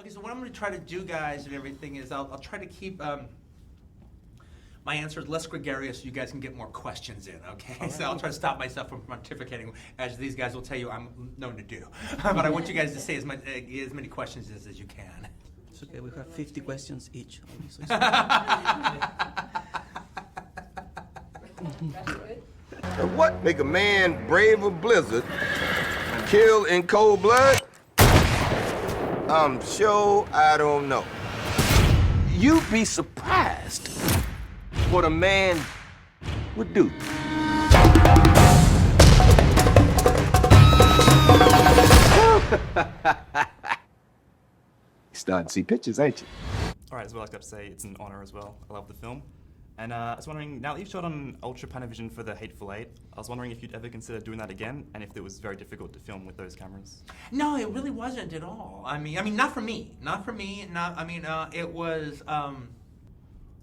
Okay, so what I'm going to try to do, guys, and everything is I'll try to keep my answers less gregarious so you guys can get more questions in, okay? Right. So I'll try to stop myself from pontificating, as these guys will tell you I'm known to do. But I want you guys to say as many questions as you can. It's okay, we have 50 questions each. What make a man brave a blizzard, kill in cold blood? I'm sure I don't know. You'd be surprised what a man would do. You starting to see pictures, ain't you? All right, as well, I have to say it's an honor as well. I love the film. And I was wondering, now that you've shot on Ultra Panavision for the Hateful Eight, I was wondering if you'd ever consider doing that again, and if it was very difficult to film with those cameras. No, it really wasn't at all. I mean, not for me.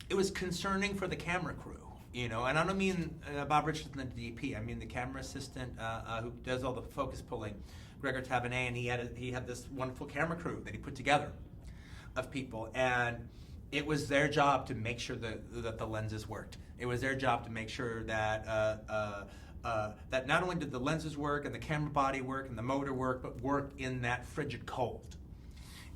It was concerning for the camera crew, you know. And I don't mean Bob Richardson, the DP. I mean the camera assistant who does all the focus pulling, Gregor Tavenet, and he had this wonderful camera crew that he put together of people, and it was their job to make sure that the lenses worked. It was their job to make sure that that not only did the lenses work and the camera body work and the motor work, but work in that frigid cold.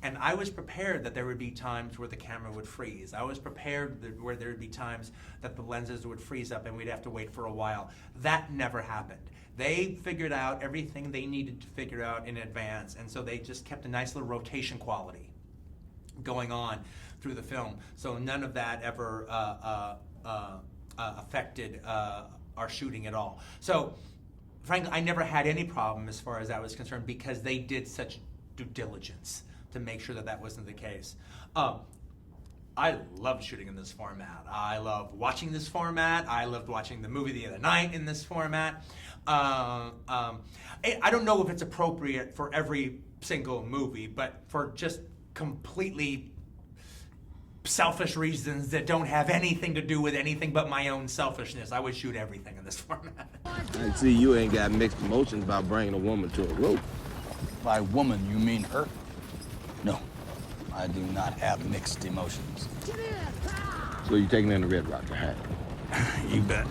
And I was prepared that there would be times where the camera would freeze. I was prepared where there would be times that the lenses would freeze up and we'd have to wait for a while. That never happened. They figured out everything they needed to figure out in advance, and so they just kept a nice little rotation quality going on through the film, so none of that ever affected our shooting at all. So, frankly, I never had any problem as far as that was concerned because they did such due diligence to make sure that that wasn't the case. I love shooting in this format. I love watching this format. I loved watching the movie the other night in this format. I don't know if it's appropriate for every single movie, but for just completely selfish reasons that don't have anything to do with anything but my own selfishness, I would shoot everything in this format. I see you ain't got mixed emotions about bringing a woman to a rope. By woman, you mean her? No, I do not have mixed emotions. So you taking in the Red Rock to hide? You bet.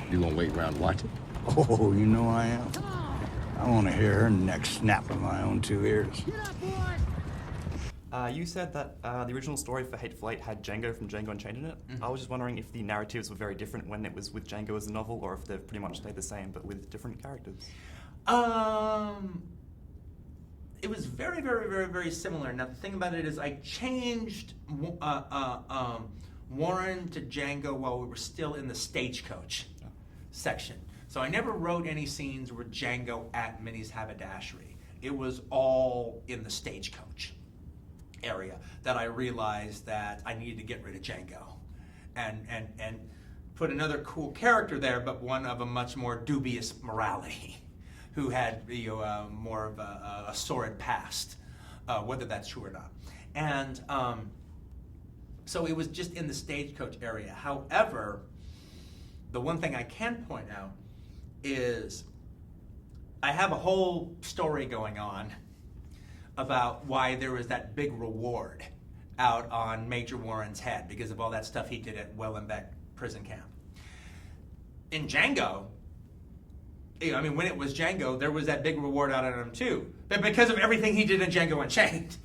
You gonna wait around and watch it? Oh, you know I am. I want to hear her neck snap with my own two ears. You said that the original story for Hateful Eight had Django from Django Unchained in it. Mm-hmm. I was just wondering if the narratives were very different when it was with Django as a novel, or if they've pretty much stayed the same but with different characters. It was very, very, very, very similar. Now the thing about it is I changed Warren to Django while we were still in the stagecoach section. So I never wrote any scenes with Django at Minnie's haberdashery. It was all in the stagecoach area that I realized that I needed to get rid of Django and put another cool character there, but one of a much more dubious morality, who had more of a sordid past, whether that's true or not. And so it was just in the stagecoach area. However, the one thing I can point out is I have a whole story going on about why there was that big reward out on Major Warren's head because of all that stuff he did at Wellenbeck prison camp. In Django, I mean, when it was Django, there was that big reward out on him too, but because of everything he did in Django Unchained.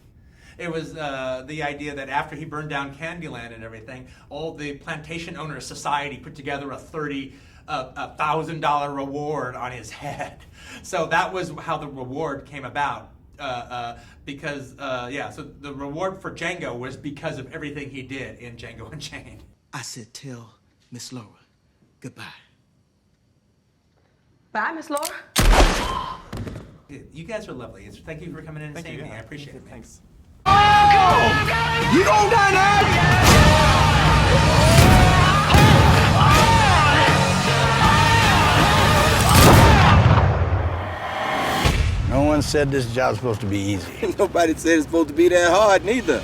It was the idea that after he burned down Candyland and everything, all the plantation owners society put together a $30,000 reward on his head. So that was how the reward came about. So the reward for Django was because of everything he did in Django Unchained. I said, tell Miss Laura goodbye. Bye, Miss Laura. You guys are lovely. Thank you for coming in and seeing me. I appreciate it. Thanks. You gon' die now! No one said this job's supposed to be easy. Nobody said it's supposed to be that hard, neither.